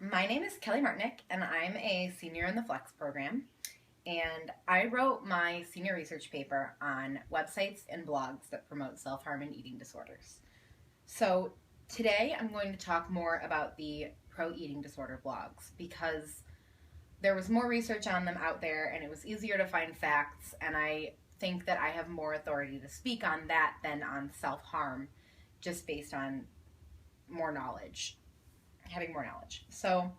My name is Kelly Martinick, and I'm a senior in the Flex program. And I wrote my senior research paper on websites and blogs that promote self-harm and eating disorders. So today I'm going to talk more about the pro-eating disorder blogs because there was more research on them out there and it was easier to find facts, and I think that I have more authority to speak on that than on self-harm just based on more knowledge, having more knowledge. So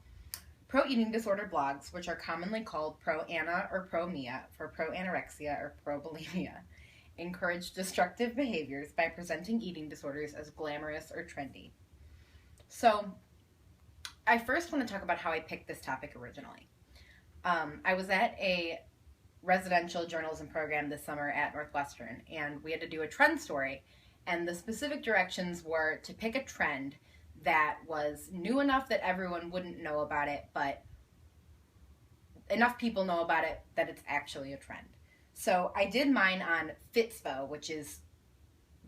pro-eating disorder blogs, which are commonly called pro-ana or pro-mia for pro-anorexia or pro-bulimia, encourage destructive behaviors by presenting eating disorders as glamorous or trendy. So I first want to talk about how I picked this topic originally. I was at a residential journalism program this summer at Northwestern, and we had to do a trend story, and the specific directions were to pick a trend that was new enough that everyone wouldn't know about it, but enough people know about it that it's actually a trend. So I did mine on Fitspo, which is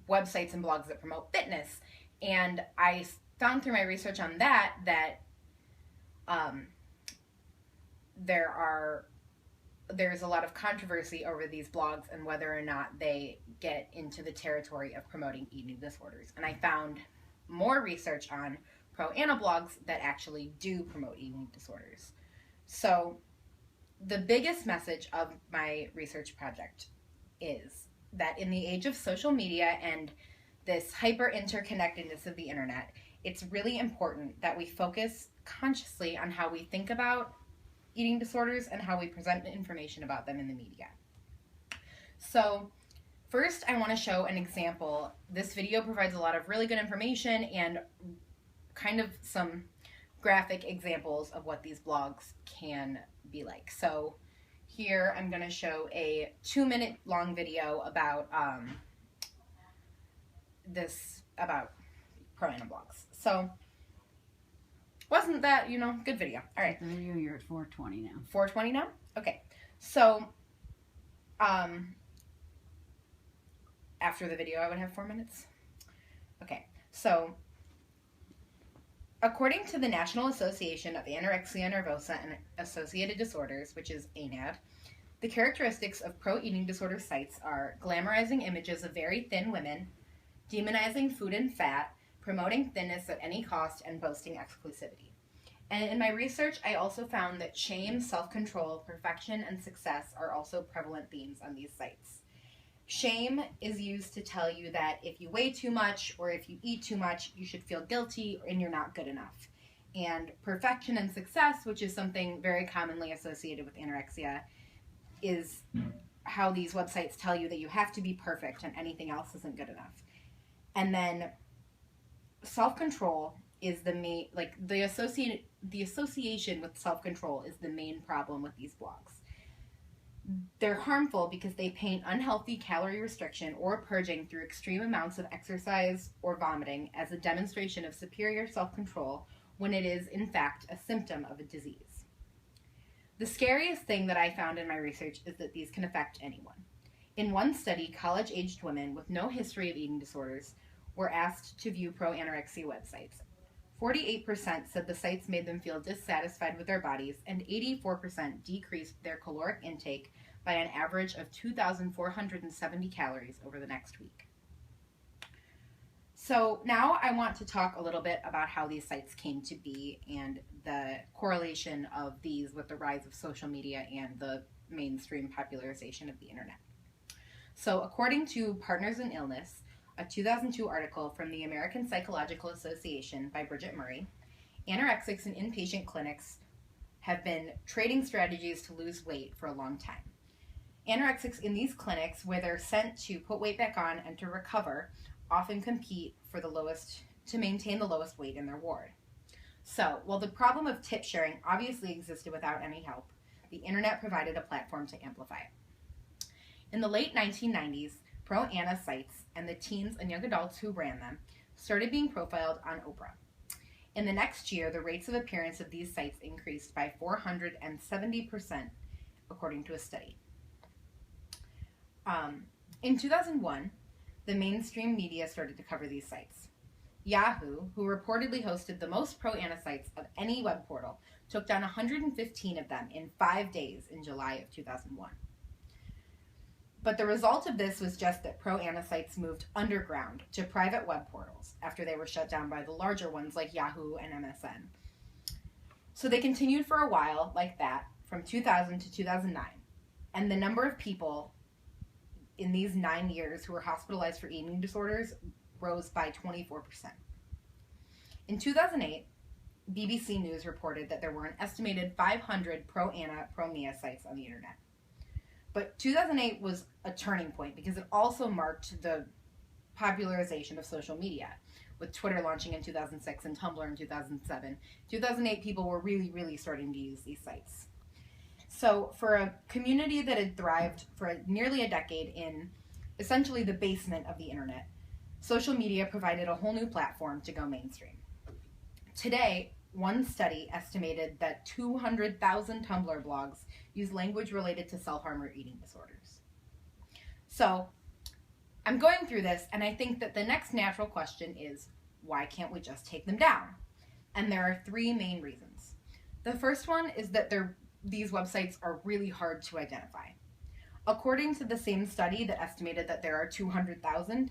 websites and blogs that promote fitness, and I found through my research on that there's a lot of controversy over these blogs and whether or not they get into the territory of promoting eating disorders. And I found more research on pro-ana blogs that actually do promote eating disorders. So the biggest message of my research project is that in the age of social media and this hyper interconnectedness of the internet, it's really important that we focus consciously on how we think about eating disorders and how we present information about them in the media. So first, I want to show an example. This video provides a lot of really good information and kind of some graphic examples of what these blogs can be like. So here I'm going to show a 2-minute long video about about pro-ana blogs. So wasn't that, good video. All right. The video, you're at 420 now. 420 now? Okay. So after the video, I would have 4 minutes. Okay, so according to the National Association of Anorexia Nervosa and Associated Disorders, which is ANAD, the characteristics of pro-eating disorder sites are glamorizing images of very thin women, demonizing food and fat, promoting thinness at any cost, and boasting exclusivity. And in my research, I also found that shame, self-control, perfection, and success are also prevalent themes on these sites. Shame is used to tell you that if you weigh too much or if you eat too much, you should feel guilty and you're not good enough. And perfection and success, which is something very commonly associated with anorexia, is how these websites tell you that you have to be perfect and anything else isn't good enough. And then self-control is the main, the association with self-control is the main problem with these blogs. They're harmful because they paint unhealthy calorie restriction or purging through extreme amounts of exercise or vomiting as a demonstration of superior self-control when it is, in fact, a symptom of a disease. The scariest thing that I found in my research is that these can affect anyone. In one study, college-aged women with no history of eating disorders were asked to view pro-anorexia websites. 48% said the sites made them feel dissatisfied with their bodies, and 84% decreased their caloric intake by an average of 2,470 calories over the next week. So now I want to talk a little bit about how these sites came to be and the correlation of these with the rise of social media and the mainstream popularization of the internet. So according to Partners in Illness, a 2002 article from the American Psychological Association by Bridget Murray, anorexics in inpatient clinics have been trading strategies to lose weight for a long time. Anorexics in these clinics, where they're sent to put weight back on and to recover, often compete for to maintain the lowest weight in their ward. So, while the problem of tip sharing obviously existed without any help, the internet provided a platform to amplify it. In the late 1990s, pro-ana sites and the teens and young adults who ran them started being profiled on Oprah. In the next year, the rates of appearance of these sites increased by 470%, according to a study. In 2001, the mainstream media started to cover these sites. Yahoo, who reportedly hosted the most pro-Anna sites of any web portal, took down 115 of them in 5 days in July of 2001. But the result of this was just that pro-Anna sites moved underground to private web portals after they were shut down by the larger ones like Yahoo and MSN. So they continued for a while like that from 2000 to 2009. And the number of people in these 9 years who were hospitalized for eating disorders rose by 24%. In 2008, BBC News reported that there were an estimated 500 pro-Anna, pro-Mia sites on the internet. But 2008 was a turning point because it also marked the popularization of social media, with Twitter launching in 2006 and Tumblr in 2007. 2008, people were really starting to use these sites. So for a community that had thrived for nearly a decade in essentially the basement of the internet, social media provided a whole new platform to go mainstream. Today, one study estimated that 200,000 Tumblr blogs use language related to self-harm or eating disorders. So, I'm going through this, and I think that the next natural question is, why can't we just take them down? And there are 3 main reasons. The first one is that these websites are really hard to identify. According to the same study that estimated that there are 200,000,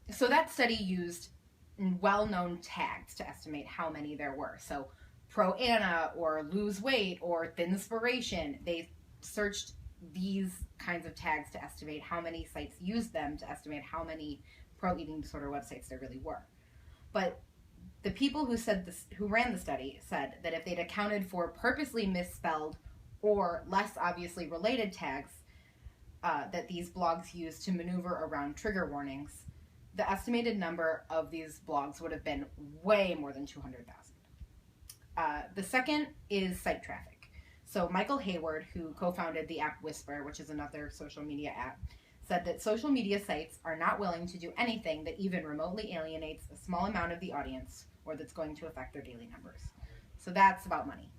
so that study used well-known tags to estimate how many there were. So pro-Anna or lose weight or thinspiration, they searched these kinds of tags to estimate how many sites used them to estimate how many pro-eating disorder websites there really were. But the people who ran the study said that if they'd accounted for purposely misspelled or less obviously related tags that these blogs used to maneuver around trigger warnings, the estimated number of these blogs would have been way more than 200,000. The second is site traffic. So Michael Hayward, who co-founded the app Whisper, which is another social media app, said that social media sites are not willing to do anything that even remotely alienates a small amount of the audience or that's going to affect their daily numbers. So that's about money.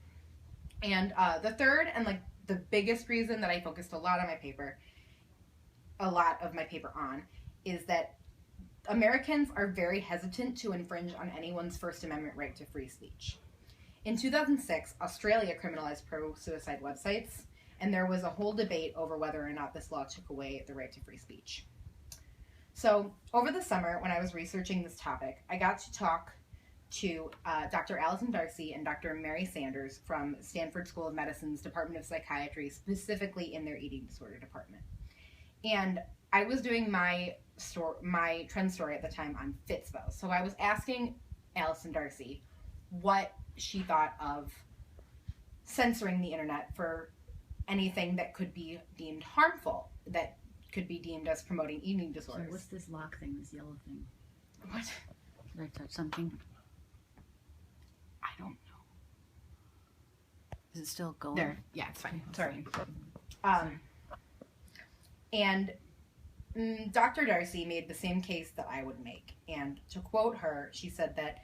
And the third and the biggest reason that I focused a lot of my paper on is that Americans are very hesitant to infringe on anyone's First Amendment right to free speech. In 2006, Australia criminalized pro-suicide websites, and there was a whole debate over whether or not this law took away the right to free speech. So, over the summer, when I was researching this topic, I got to talk to Dr. Allison Darcy and Dr. Mary Sanders from Stanford School of Medicine's Department of Psychiatry, specifically in their eating disorder department. And I was doing my trend story at the time on Fitspo. So I was asking Allison Darcy what she thought of censoring the internet for anything that could be deemed harmful, that could be deemed as promoting eating disorders. So what's this lock thing, this yellow thing? What? Did I touch something? I don't know. Is it still going? There. Yeah, it's fine. Sorry. Sorry. And Dr. Darcy made the same case that I would make. And to quote her, she said that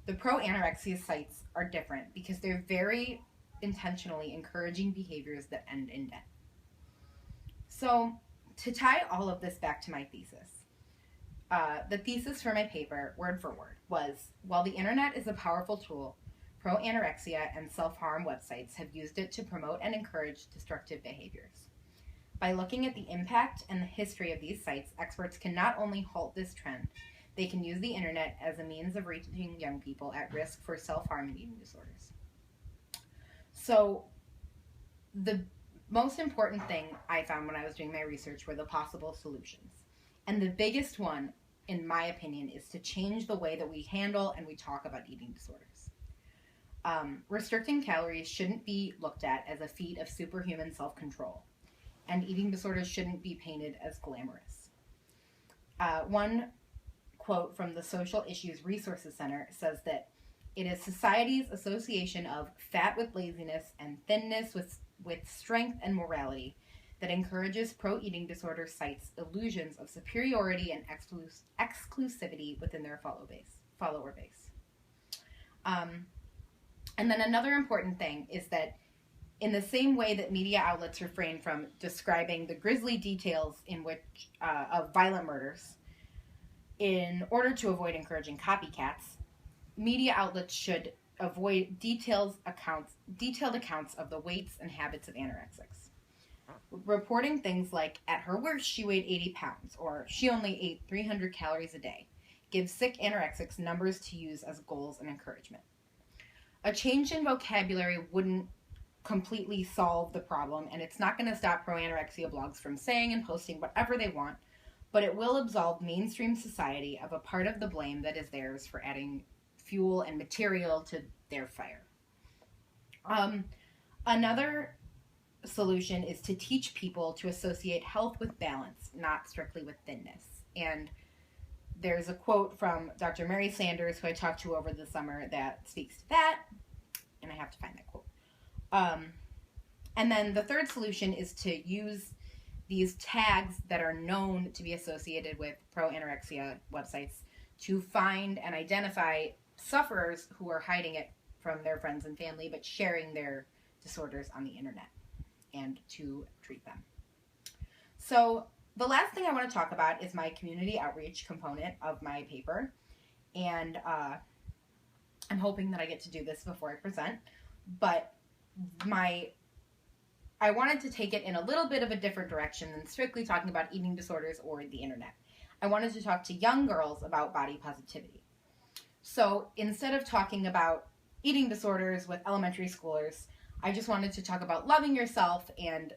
the pro-anorexia sites are different because they're very intentionally encouraging behaviors that end in death. So, to tie all of this back to my thesis, the thesis for my paper, word for word, was, while the internet is a powerful tool, pro-anorexia and self-harm websites have used it to promote and encourage destructive behaviors. By looking at the impact and the history of these sites, experts can not only halt this trend, they can use the internet as a means of reaching young people at risk for self-harm and eating disorders. So, the most important thing I found when I was doing my research were the possible solutions. And the biggest one, in my opinion, is to change the way that we handle and we talk about eating disorders. Restricting calories shouldn't be looked at as a feat of superhuman self-control, and eating disorders shouldn't be painted as glamorous. One quote from the Social Issues Resources Center says that it is society's association of fat with laziness and thinness with strength and morality that encourages pro-eating disorder sites illusions of superiority and exclusivity within their follower base. And then another important thing is that in the same way that media outlets refrain from describing the grisly details in which of violent murders, In order to avoid encouraging copycats, media outlets should avoid detailed accounts of the weights and habits of anorexics. Reporting things like, at her worst, she weighed 80 pounds, or she only ate 300 calories a day, gives sick anorexics numbers to use as goals and encouragement. A change in vocabulary wouldn't completely solve the problem, and it's not going to stop pro-anorexia blogs from saying and posting whatever they want, but it will absolve mainstream society of a part of the blame that is theirs for adding fuel and material to their fire. Another solution is to teach people to associate health with balance, not strictly with thinness. And there's a quote from Dr. Mary Sanders, who I talked to over the summer, that speaks to that, and I have to find that quote. And then the third solution is to use these tags that are known to be associated with pro-anorexia websites to find and identify sufferers who are hiding it from their friends and family but sharing their disorders on the internet, and to treat them. So the last thing I want to talk about is my community outreach component of my paper, and I'm hoping that I get to do this before I present, but I wanted to take it in a little bit of a different direction than strictly talking about eating disorders or the internet. I wanted to talk to young girls about body positivity. So instead of talking about eating disorders with elementary schoolers, I just wanted to talk about loving yourself and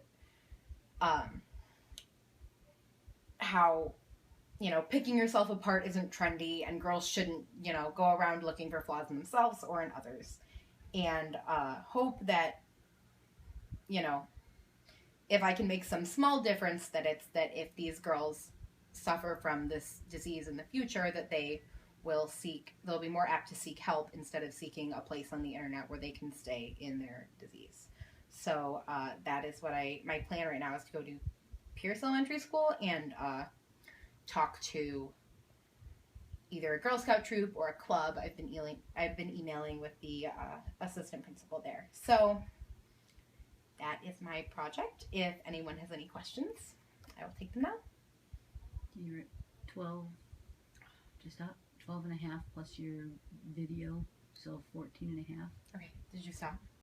how, picking yourself apart isn't trendy, and girls shouldn't, go around looking for flaws in themselves or in others. And hope that, if I can make some small difference, that it's that if these girls suffer from this disease in the future, that they'll be more apt to seek help instead of seeking a place on the internet where they can stay in their disease. So that is what my plan right now is to go to Pierce Elementary School and talk to either a Girl Scout troop or a club. I've been emailing with the assistant principal there. So that is my project. If anyone has any questions, I will take them now. You're at 12, just up, 12 and a half plus your video, so 14 and a half. Okay, did you stop?